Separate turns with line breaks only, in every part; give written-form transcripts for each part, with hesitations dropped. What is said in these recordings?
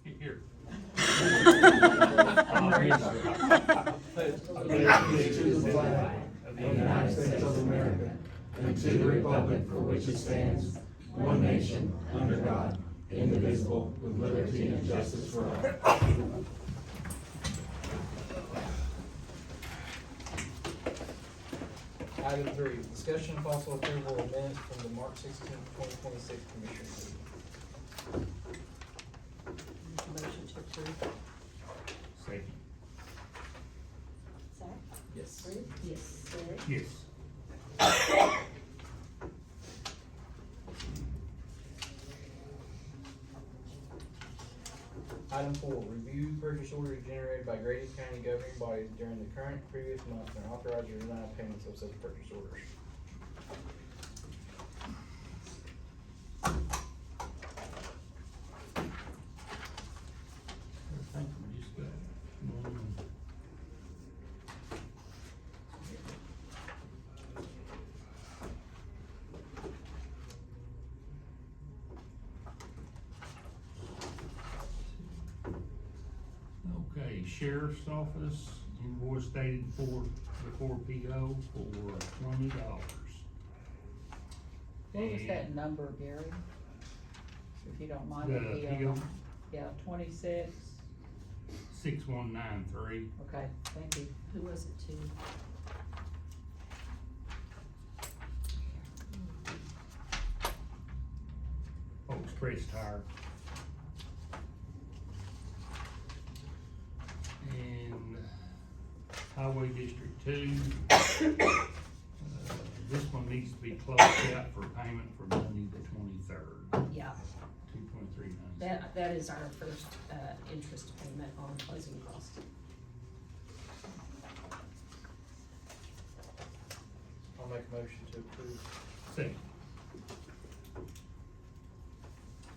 Here.
Allegiance to the flag of the United States of America and to the republic for which it stands, one nation, under God, indivisible, with liberty and justice for all.
Item 3, discussion and possible approval of minutes from the March 16, 2026 Commissioner meeting.
Motion to approve.
Second.
Zach?
Yes.
Ruth? Yes. Gary?
Yes.
Item 4, review purchase orders generated by Grady County governing bodies during the current and previous month and authorize or deny payments of such purchase orders.
I think we just got one. Okay, Sheriff's Office invoice dated for PO for $20.
What was that number, Gary? If you don't mind.
The PO?
Yeah, 26,
6193.
okay, thank you. Who was it to?
Oh, Express Tire. And Highway District 2. This one needs to be closed out for payment for Monday the 23rd,
Yeah,
223.9.
that is our first, interest payment on closing costs.
I'll make a motion to approve.
Second.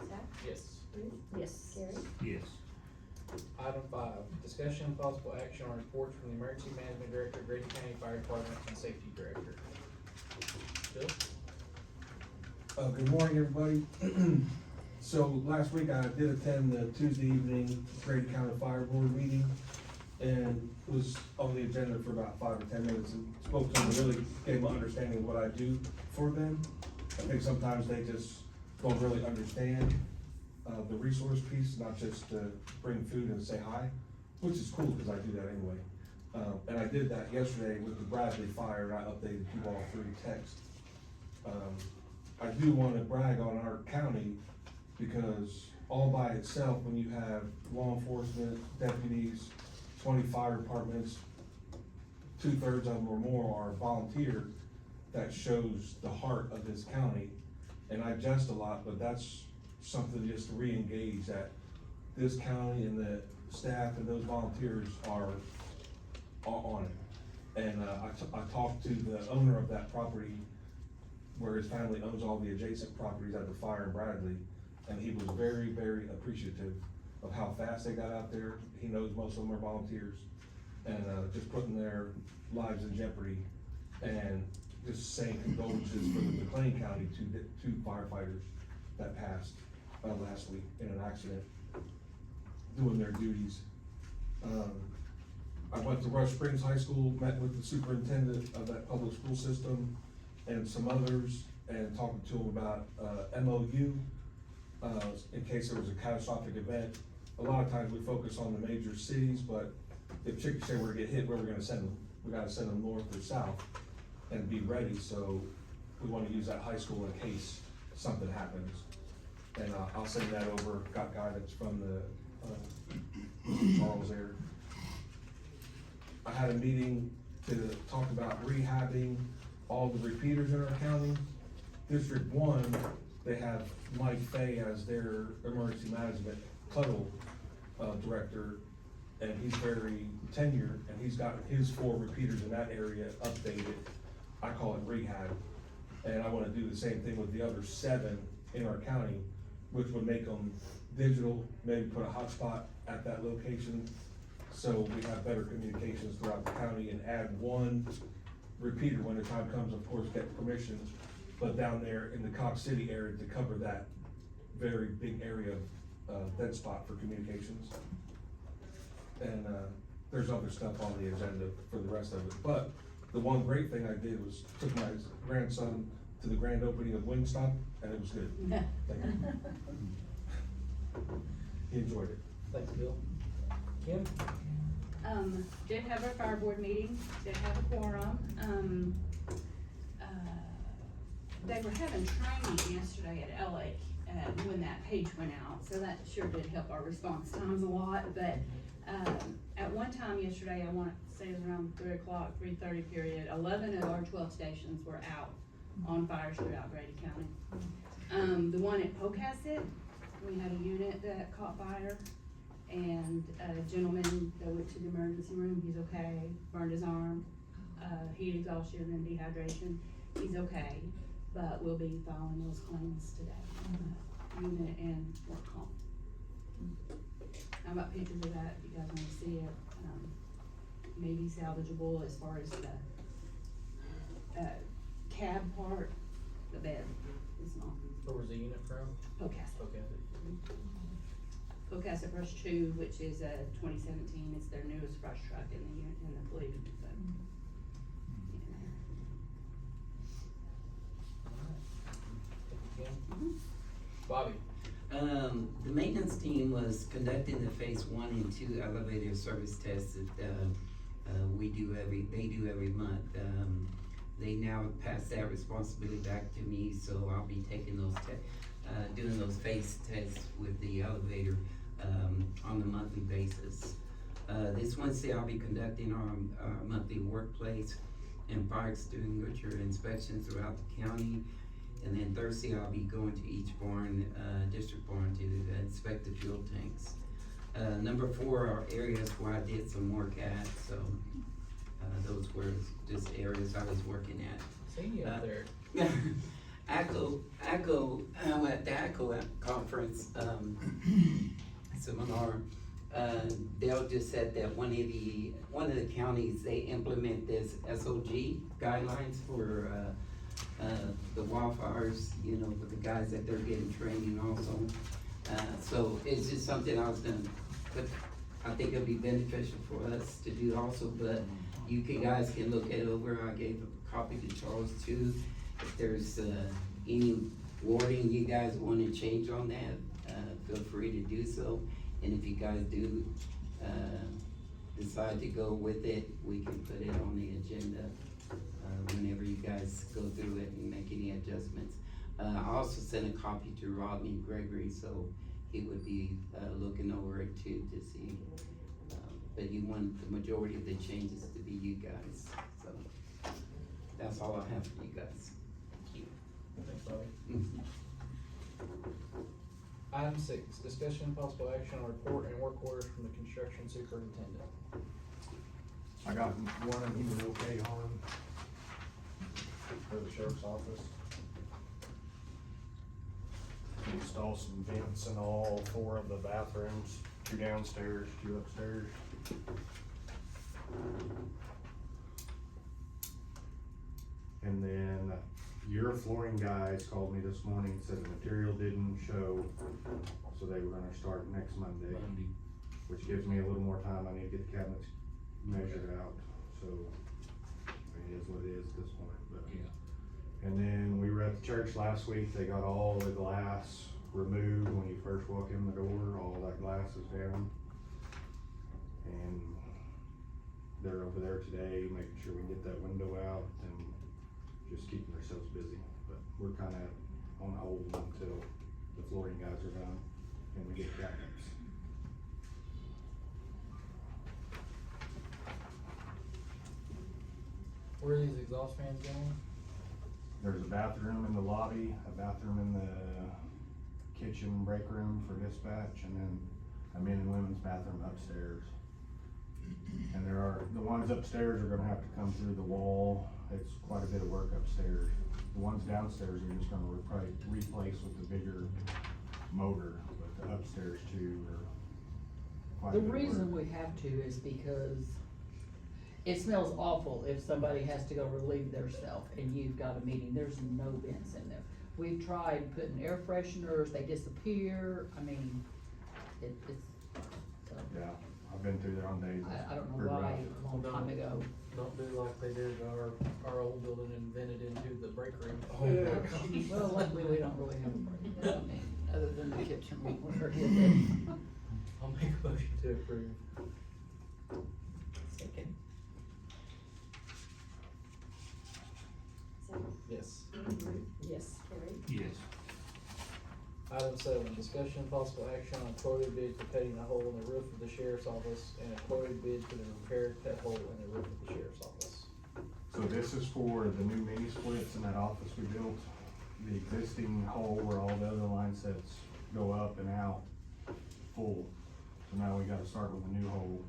Zach?
Yes.
Ruth?
Yes.
Gary?
Yes.
Item 5, discussion and possible action on reports from the Emergency Management Director, Grady County Fire Department, and Safety Director. Bill?
Good morning, everybody. So last week I did attend the Tuesday evening Grady County Fire Board meeting and was on the agenda for about 5 or 10 minutes and spoke to them, and really gave them an understanding of what I do for them. I think sometimes they just don't really understand the resource piece, not just to bring food and say hi, which is cool because I do that anyway. And I did that yesterday with the Bradley fire, and I updated you all through text. I do want to brag on our county because all by itself, when you have law enforcement, deputies, 20 fire departments, 2/3 of them or more are volunteer, that shows the heart of this county. And I jest a lot, but that's something just to re-engage that this county and the staff and those volunteers are on it. And I talked to the owner of that property where his family owns all the adjacent properties at the fire in Bradley, and he was very, very appreciative of how fast they got out there. He knows most of them are volunteers, and just putting their lives in jeopardy, and just saying condolences for the McLean County two firefighters that passed last week in an accident doing their duties. I went to Rush Springs High School, met with the superintendent of that public school system and some others, and talking to them about MOU in case there was a catastrophic event. A lot of times we focus on the major cities, but if Chickasha were to get hit, where we're gonna send them? We gotta send them north or south and be ready, so we wanna use that high school in case something happens. And I'll send that over, got guidance from the Charles there. I had a meeting to talk about rehabbing all the repeaters in our county. District 1, they have Mike Fay as their emergency management cuddle director, and he's very tenured, and he's got his 4 repeaters in that area updated. I call it rehab, and I wanna do the same thing with the other 7 in our county, which would make them digital, maybe put a hotspot at that location, so we have better communications throughout the county, and add 1 repeater when the time comes, of course, get permission, but down there in the Cox City area to cover that very big area dead spot for communications. And, there's other stuff on the agenda for the rest of it, but the one great thing I did was took my grandson to the grand opening of Wingstop, and it was good. Thank you. He enjoyed it.
Thanks, Bill. Kim?
Did have our fire board meeting, did have a quorum, they were having training yesterday at LA, when that page went out, so that sure did help our response times a lot, but, at one time yesterday, I want to say it was around 3:00, 3:30 period, 11 of our 12 stations were out on fires throughout Grady County. The one at Pocasset, we had a unit that caught fire, and a gentleman that went to the emergency room, he's okay, burned his arm, heat exhaustion and dehydration, he's okay, but we'll be filing those claims today, unit and work comp. I've got pictures of that, if you guys wanna see it, maybe salvageable as far as the, cab part, the bed is not.
Where was the unit from?
Pocasset.
Okay.
Pocasset Brush 2, which is a 2017, it's their newest brush truck in the fleet, so.
Alright. Thank you, Kim. Bobby?
The maintenance team was conducting the phase 1 and 2 elevator service tests that, they do every month. They now pass that responsibility back to me, so I'll be taking those doing those phase tests with the elevator, on a monthly basis. This Wednesday, I'll be conducting our monthly workplace and fire extinguisher inspections throughout the county. And then Thursday, I'll be going to each barn, district barn to inspect the fuel tanks. Number 4 are areas where I did some work at, so, those were just areas I was working at.
Seen you up there.
ACO, at the ACO conference, seminar, Dale just said that one of the counties, they implement this SOG guidelines for, the wildfires, you know, for the guys that they're getting training also. So it's just something I was gonna put, I think it'll be beneficial for us to do also, but you guys can look it over. I gave a copy to Charles too. If there's, any wording you guys wanna change on that, feel free to do so. And if you guys do, decide to go with it, we can put it on the agenda, whenever you guys go through it and make any adjustments. I also sent a copy to Rodney Gregory, so he would be, looking over it too to see. But you want the majority of the changes to be you guys, so that's all I have for you guys. Thank you.
Thanks, Bobby. Item 6, discussion and possible action on report and work orders from the construction superintendent.
I got one of them okay on for the sheriff's office. Install some vents in all 4 of the bathrooms, 2 downstairs, 2 upstairs. And then your flooring guys called me this morning, said the material didn't show, so they were gonna start next Monday. Which gives me a little more time. I need to get the cabinets measured out, so it is what it is at this point, but. And then we were at the church last week, they got all the glass removed when you first walk in the door, all that glass is down. And they're over there today, making sure we can get that window out and just keeping ourselves busy. But we're kinda on hold until the flooring guys are done and we get cabinets.
Where are these exhaust fans going?
There's a bathroom in the lobby, a bathroom in the kitchen break room for dispatch, and then a men and women's bathroom upstairs. And the ones upstairs are gonna have to come through the wall. It's quite a bit of work upstairs. The ones downstairs are just gonna probably replace with the bigger motor, but the upstairs two are quite a
The
bit of work.
reason we have to is because it smells awful if somebody has to go relieve theirself and you've got a meeting, there's no vents in there. We've tried putting air fresheners, they disappear, I mean, it's, so,
Yeah, I've been through there on days.
I don't know
Pretty
why,
rough.
a long time ago.
Don't do like they did our old building and vented into the break room.
Well, luckily, we don't really have a break, I mean, other than the kitchen, we were here,
I'll make a motion to approve.
Second.
Sam,
Yes.
Ruth,
Yes.
Carrie,
Yes.
Item 7, discussion and possible action on a quoted bid for cutting a hole in the roof of the sheriff's office and a quoted bid for the repair cut hole in the roof of the sheriff's office.
So this is for the new mini splits in that office we built. The existing hole where all the other line sets go up and out full. So now we gotta start with a new hole.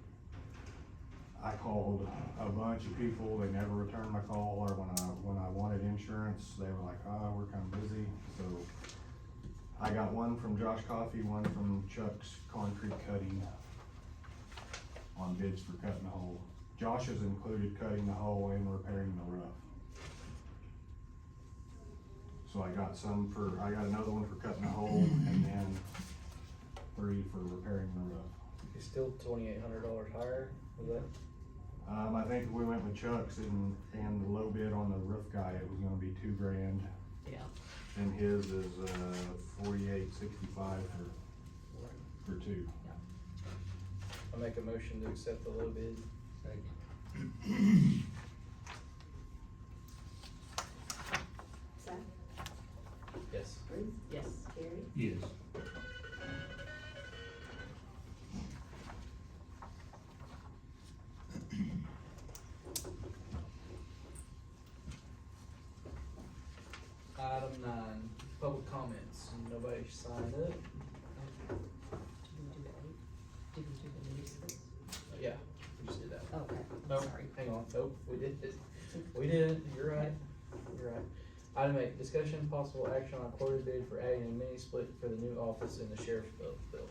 I called a bunch of people, they never returned my call, or when I wanted insurance, they were like, we're kinda busy, so. I got one from Josh Coffey, one from Chuck's Concrete Cutting on bids for cutting the hole. Josh has included cutting the hole and repairing the roof. So I got another one for cutting the hole and then 3 for repairing the roof.
It's still $2,800 higher, was that?
I think if we went with Chuck's and the low bid on the roof guy, it was gonna be $2,000.
yeah.
And his is, $48.65 for 2.
I make a motion to accept the low bid.
Zach,
Yes.
Ruth,
Yes.
Carrie,
Yes.
Item 9, public comments. Nobody signed up?
Did we do the mini splits?
Yeah, we just did that.
Okay,
Nope,
sorry.
hang on, nope, we did it. We did, you're right, you're right. Item 8, discussion possible action on quoted bid for adding a mini split for the new office in the sheriff's building.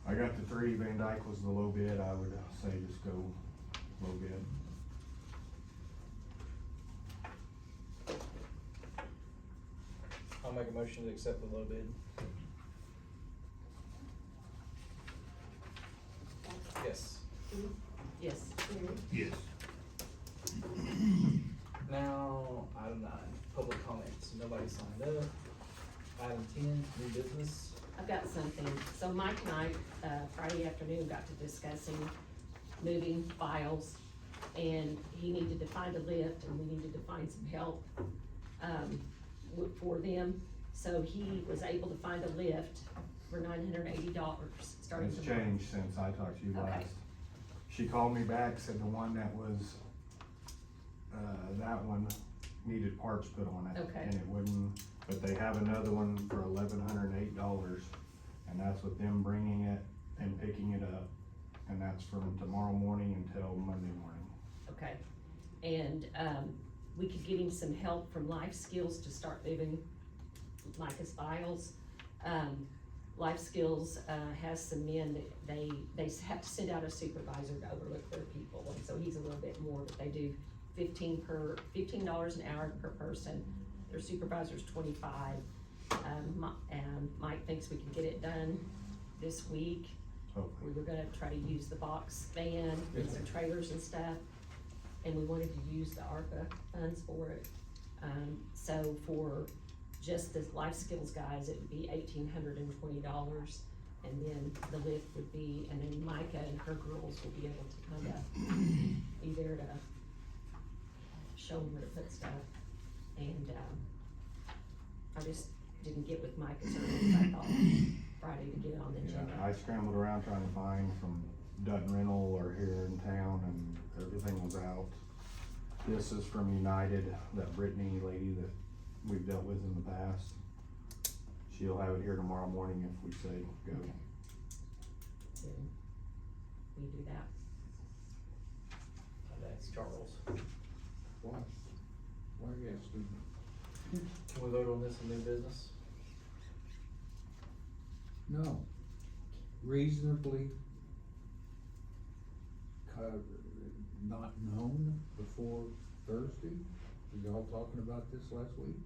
I got the 3, Van Dyke was the low bid, I would say just go low bid.
I'll make a motion to accept the low bid.
Zach,
Yes.
Ruth,
Yes.
Carrie,
Yes.
Now, item 9, public comments. Nobody signed up. Item 10, new business.
I've got something. So Mike and I, Friday afternoon, got to discussing moving files. And he needed to find a lift and we needed to find some help, for them. So he was able to find a lift for $980 starting
It's
tomorrow.
changed since I talked to you
Okay.
last. She called me back, said the one that was, that one needed parts put on it.
Okay.
And it wouldn't, but they have another one for $1,108, and that's with them bringing it and picking it up. And that's from tomorrow morning until Monday morning.
Okay, and, we could get him some help from Life Skills to start moving Micah's files. Life Skills, has some men that they have to send out a supervisor to overlook their people, and so he's a little bit more, but they do $15 an hour per person. Their supervisor's $25. And Mike thinks we can get it done this week.
Hopefully.
We were gonna try to use the box van and some trailers and stuff, and we wanted to use the ARPA funds for it. So for just the life skills guys, it would be $1,820, and then the lift would be, and then Micah and her girls will be able to kinda be there to show them where to put stuff. And, I just didn't get with Micah as early as I thought Friday to get it on the
Yeah,
agenda.
I scrambled around trying to find from Dutton Rental or here in town, and everything was out. This is from United, that Brittany lady that we've dealt with in the past. She'll have it here tomorrow morning if we say go.
Okay. Then we do that.
That's Charles.
What? Why are you asking?
Can we vote on this in new business?
No. Reasonably, not known before Thursday? Were y'all talking about this last week?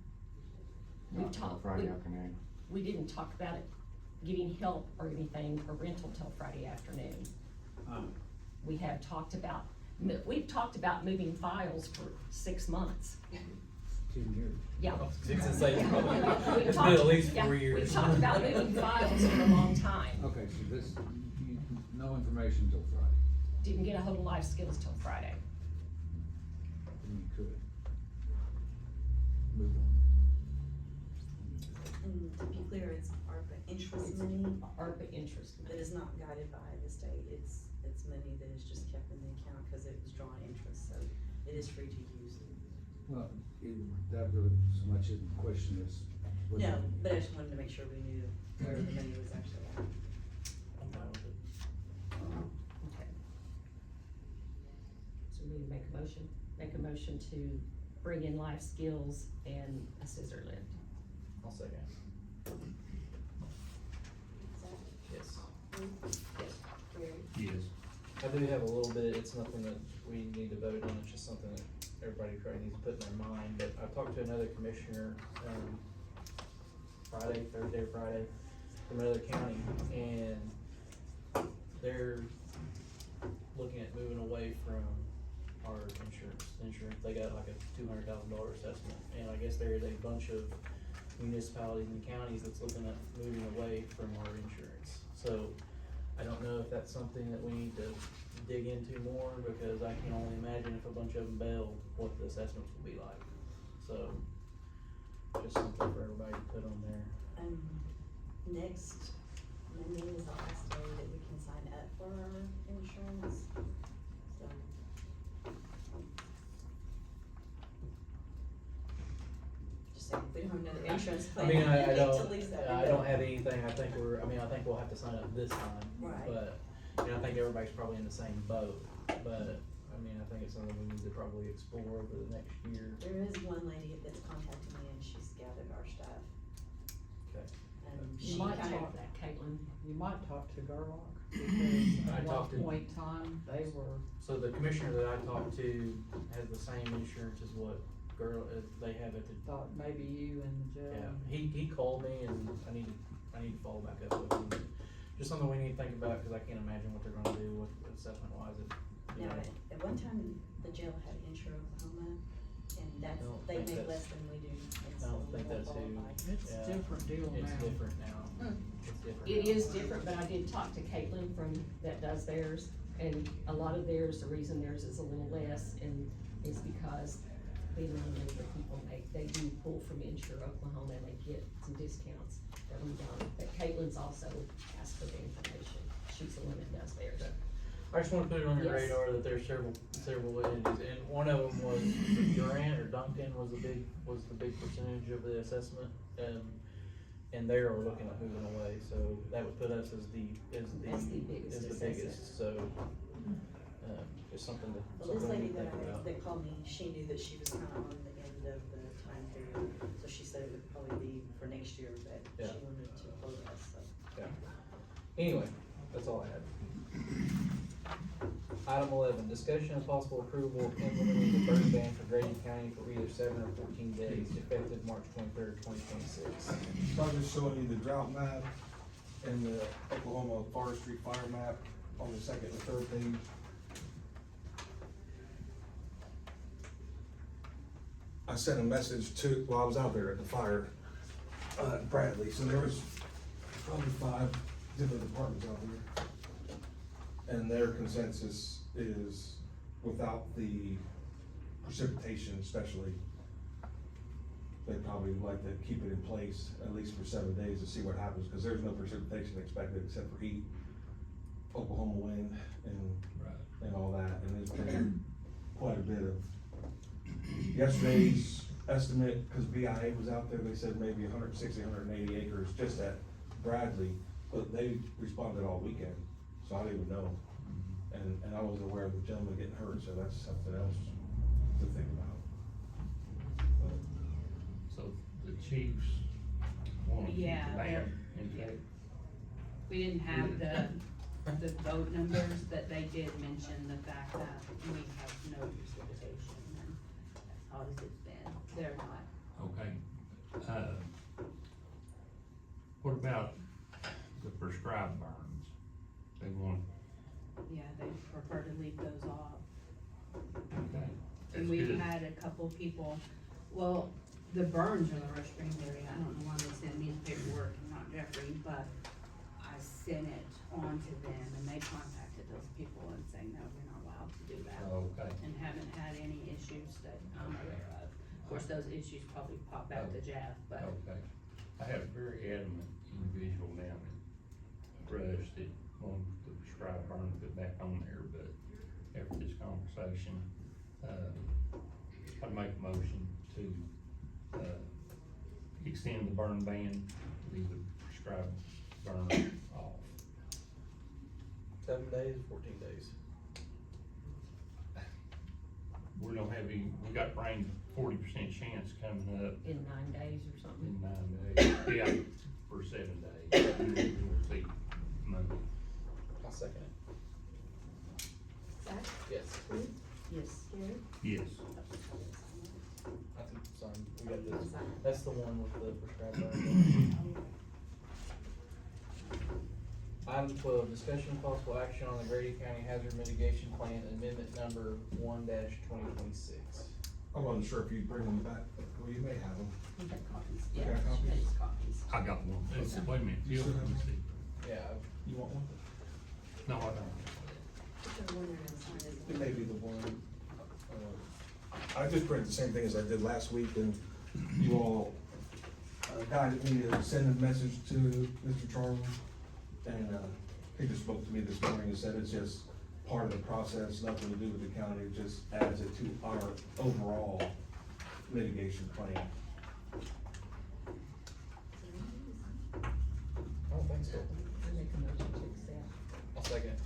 We've
Not till
talked-
Friday
we-
afternoon.
we didn't talk about it, getting help or anything, or rental till Friday afternoon. We have talked about, we've talked about moving files for 6 months.
10 years.
Yeah.
Six and say,
Yeah,
probably,
we've
it's
talked-
been at least
yeah,
4 years.
We've talked about moving files for a long time.
Okay, so this, no information till Friday,
Didn't get a hold of Life Skills till Friday.
then you could. Move on.
And to be clear, it's ARPA interest money
ARPA interest
that
money.
is not guided by the state. It's money that is just kept in the account because it was drawn interest, so it is free to use.
Well, that really so much isn't the question is. whether-
No, but I just wanted to make sure we knew where the money was actually at.
I'm fine with it.
Okay. So we need to make a motion to bring in Life Skills and a scissor lift.
I'll second.
Zach,
Yes.
Ruth,
Yes.
Gary,
Yes.
I do have a little bit, it's nothing that we need to vote on, it's just something that everybody probably needs to put in their mind, but I talked to another commissioner, Thursday or Friday, from another county, and they're looking at moving away from our insurance, they got like a $200,000 assessment, and I guess there is a bunch of municipalities and counties that's looking at moving away from our insurance, so I don't know if that's something that we need to dig into more, because I can only imagine if a bunch of them bail, what the assessments will be like. So, just something for everybody to put on there.
next Monday is the last day that we can sign up for our insurance, so. Just saying, if we don't have another insurance
I
plan,
mean, I
to
don't,
lease that
I
window.
don't have anything, I think we'll have to sign up this time.
Right.
But, I think everybody's probably in the same boat, but, I think it's something we need to probably explore over the next year.
There is one lady that's contacting me and she's gathered our stuff.
Okay.
And
You
she
might
kind
Talk
of,
that, Caitlin.
You might talk to Garlock, because
I
at one
talked to-
point in time, they were,
So the commissioner that I talked to has the same insurance as what they have at the,
thought maybe you and Joe.
yeah, he called me and I need to follow back up with him. Just something we need to think about, cause I can't imagine what they're gonna do with assessment wise, you
now,
know.
at one time, the jail had Insure Oklahoma, and that's,
I don't
they
think
make
that's-
less than we do, and
I
so
don't think
we won't
that's who.
qualify.
It's a
Yeah.
different deal now.
It's different now.
Hmm.
It's different.
It
now.
is different, but I did talk to Caitlin that does theirs, and a lot of theirs, the reason theirs is a little less, and is because being on the people, they do pull from Insure Oklahoma, and they get some discounts that we don't, but Caitlin's also asked for the information, she's the one that does theirs.
I just wanna put it on your
Yes.
radar that there's several entities, and one of them was Durant or Duncan was the big percentage of the assessment, and they are looking at moving away, so that would put us as the
biggest
biggest, so, just something
Well, this
we
lady
need to think about.
that called me, she knew that she was kind of on the end of the time period, so she said it would probably be for next year, but
Yeah.
she wanted to close us, so.
Okay. Anyway, that's all I had. Item 11, discussion and possible approval of implementing the burn ban for Grady County for either 7 or 14 days, effective March 23rd, 2026.
So I'm just showing you the drought map and the Oklahoma forestry fire map on the second and third page. I sent a message to, I was out there at the fire, Bradley, so there was probably 5 different departments out there. And their consensus is, without the precipitation especially, they'd probably like to keep it in place at least for 7 days to see what happens, because there's no precipitation expected except for heat, Oklahoma wind, and all that, and there's been quite a bit of. Yesterday's estimate, because BIA was out there, they said maybe 160, 180 acres just at Bradley, but they responded all weekend, so I didn't even know. And I wasn't aware of the gentleman getting hurt, so that's something else to think about.
So the chiefs want to keep
Yeah,
the ban in place?
We didn't have the vote numbers, but they did mention the fact that we have no precipitation, and as hot as it's been, they're not.
Okay. about the prescribed burns? They want,
Yeah, they prefer to leave those off.
okay, that's
And we've
good.
had a couple people, well, the burns are the Rush Springs area, I don't know why they send me the paperwork and not Jeffrey, but I sent it on to them and they contacted those people and saying, no, we're not allowed to do that.
Okay,
And haven't had any issues that I'm aware of. Of course, those issues probably pop back to Jeff, but
okay. I have a very adamant individual down in Rush that wants the prescribed burn put back on there, but after this conversation, I'd make a motion to, extend the burn ban, leave the prescribed burn off.
7 days, 14 days.
We don't have any, we got rain 40% chance coming up
In 9 days or something.
in 9 days. Yeah, for 7 days. We'll see Monday.
I'll second it.
Zach,
Yes.
Ruth,
Yes.
Gary,
Yes.
I think, sorry, we got this. That's the one with the prescribed burn. Item 12, discussion and possible action on the Grady County Hazard Mitigation Plan Amendment Number 1-2026.
I wasn't sure if you'd bring them back, well, you may have them.
we got copies,
You
yeah,
got copies?
it's copies.
I got one. It's- Wait a minute,
You
Phil,
still
let me
have
see.
Yeah, you want one?
No, I don't.
whichever one you're gonna sign is.
It may be the one, I just printed the same thing as I did last week, and you all guided me to send a message to Mr. Charles, and, he just spoke to me this morning and said it's just part of the process, nothing to do with the county, it just adds it to our overall mitigation plan.
I don't think so.
I make a motion to accept.
I'll second it.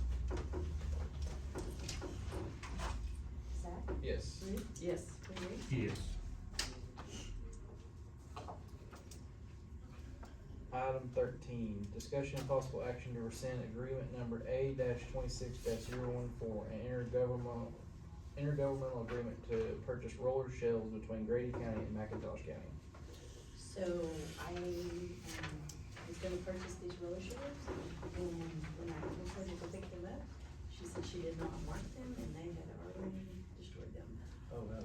Zach,
Yes.
Ruth,
Yes.
Gary,
Yes.
Item 13, discussion and possible action to rescind agreement number A-26-014 and intergovernmental agreement to purchase roller shelves between Grady County and McIntosh County.
So I, was gonna purchase these roller shelves, and when I told her to go pick them up, she said she did not mark them, and they had already destroyed them.
Oh, no.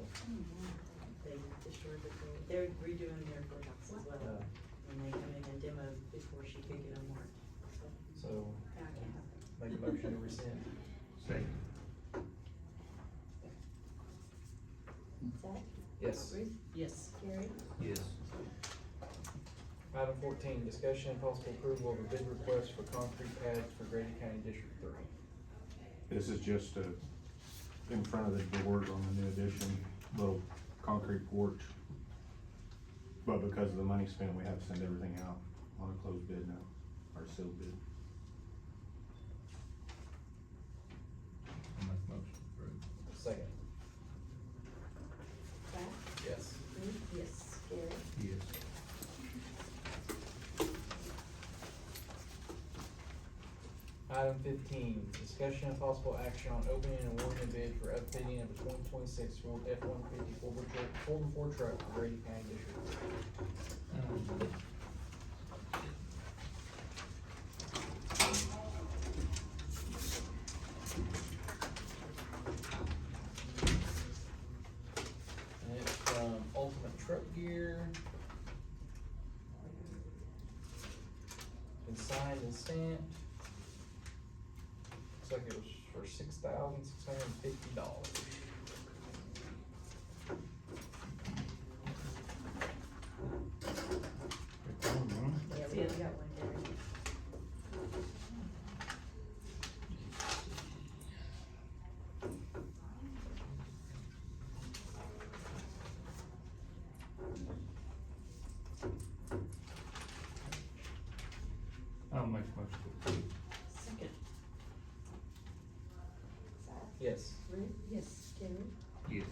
They destroyed they're redoing their courthouse as well, and they come in and demo before she could get them marked, so,
So,
I can't have them.
make a motion to rescind.
Second.
Zach,
Yes.
Ruth,
Yes.
Gary,
Yes.
Item 14, discussion and possible approval of a bid request for concrete pads for Grady County District 3.
This is just in front of the doors on the new addition, little concrete porch. But because of the money spent, we have to send everything out on a closed bid now, or sealed bid.
I'll make a motion to approve.
Second.
Zach,
Yes.
Ruth,
Yes.
Gary,
Yes.
Item 15, discussion and possible action on opening and awarding a bid for upfitting of a 2026 Ford F-150 fold-and-four truck for Grady County District 3. And it's from Ultimate Truck Gear. Been signed and stamped. Looks like it was for $6,650.
Yeah, we haven't got one, Gary.
I'll make a motion to approve.
Second.
Zach,
Yes.
Ruth,
Yes.
Gary,
Yes.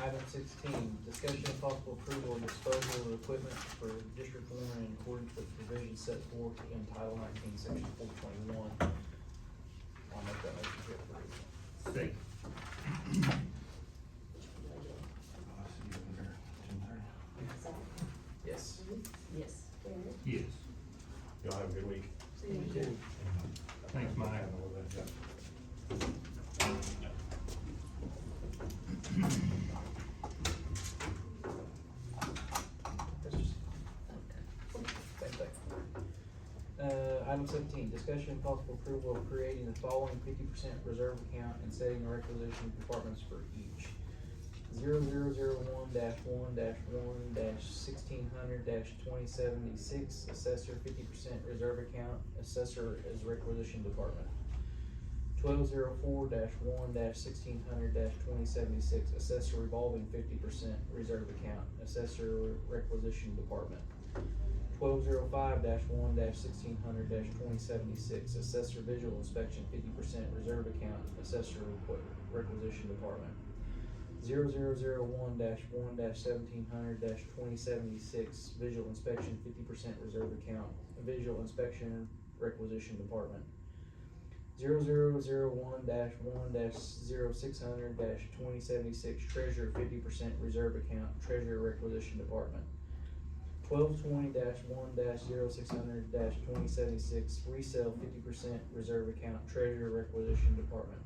Item 16, discussion and possible approval of disposal of equipment for District 1 in accordance with provisions set forth in Title 19, Section 421. I'll make that motion to approve.
Second.
I'll see you in there, 10:30.
Zach,
Yes.
Ruth,
Yes.
Item 17, discussion and possible approval of creating the following 50% reserve account and setting the requisition departments for each. 0001-1-1-1600-2076, assessor 50% reserve account, assessor as requisition department. 1204-1-1600-2076, assessor revolving 50% reserve account, assessor requisition department. 1205-1-1600-2076, assessor visual inspection 50% reserve account, assessor requisition department. 0001-1-1700-2076, visual inspection 50% reserve account, visual inspection requisition department. 0001-1-0600-2076, treasurer 50% reserve account, treasurer requisition department. 1220-1-0600-2076, resale 50% reserve account, treasurer requisition department.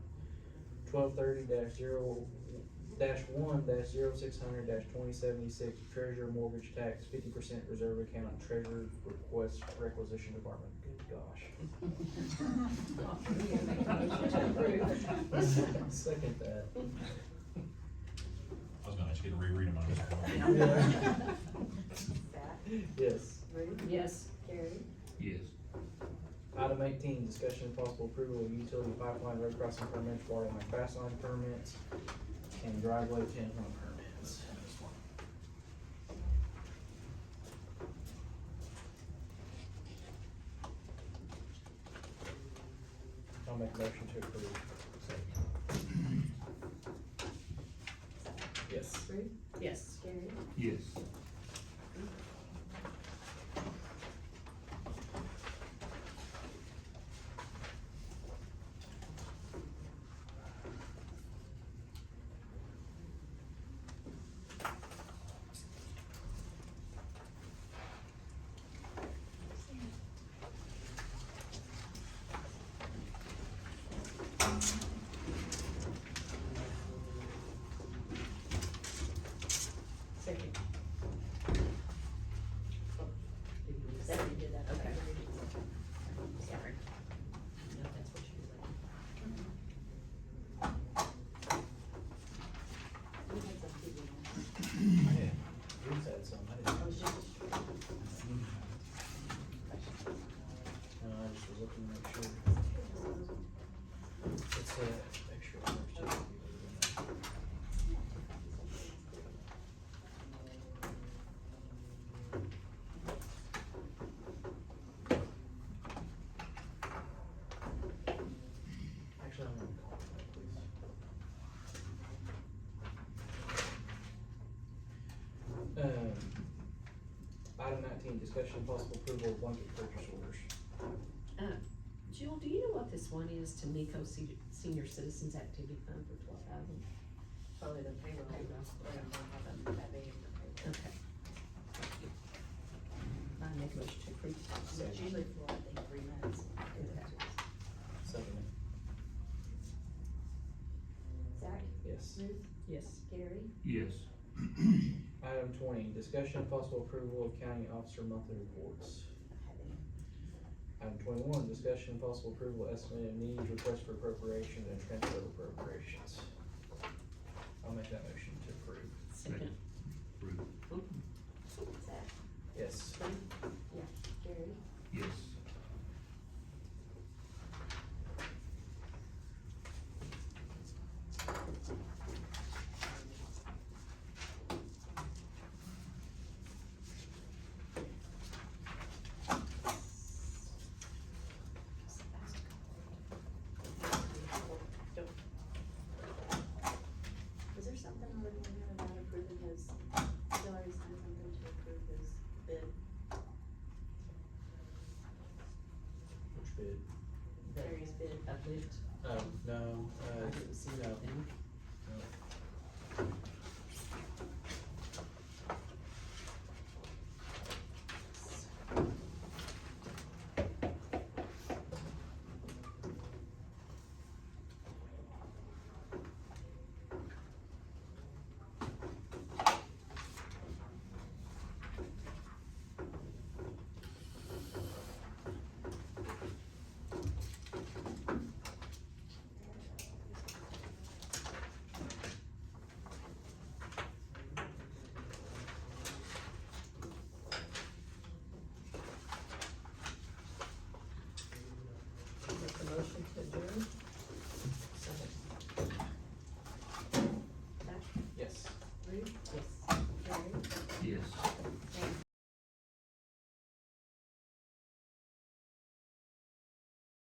1230-1-0600-2076, treasurer mortgage tax 50% reserve account, treasurer request requisition department. Good gosh. Second that.
I was gonna ask you to reread them on this one.
Zach,
Yes.
Ruth,
Yes.
Gary,
Yes.
Item 18, discussion and possible approval of utility pipeline road crossing permits, water line fast line permits, and driveway 10-1 permits. I'll make a motion to approve. Yes.
Ruth,
Yes.
Gary,
Yes.
Second.
Zach, you did that.
Okay. Sorry. No, that's what she was like.
We had some people on.
Bruce had some, I
I
didn't.
was just.
No, I just was looking to make sure. It's a extra. Actually, I'm gonna call for that, please. Item 19, discussion and possible approval of blanket purchase orders.
Jill, do you know what this one is to Nico Senior Citizens Activity Fund for $12,000?
Probably the payroll. That big of the payroll.
Okay. I make a motion to approve.
So it's usually for, I think, 3 months.
Second.
Zach,
Yes.
Ruth,
Yes.
Gary,
Yes.
Item 20, discussion and possible approval of county officer monthly reports. Item 21, discussion and possible approval of estimated needs, request for appropriation, and transfer of appropriations. I'll make that motion.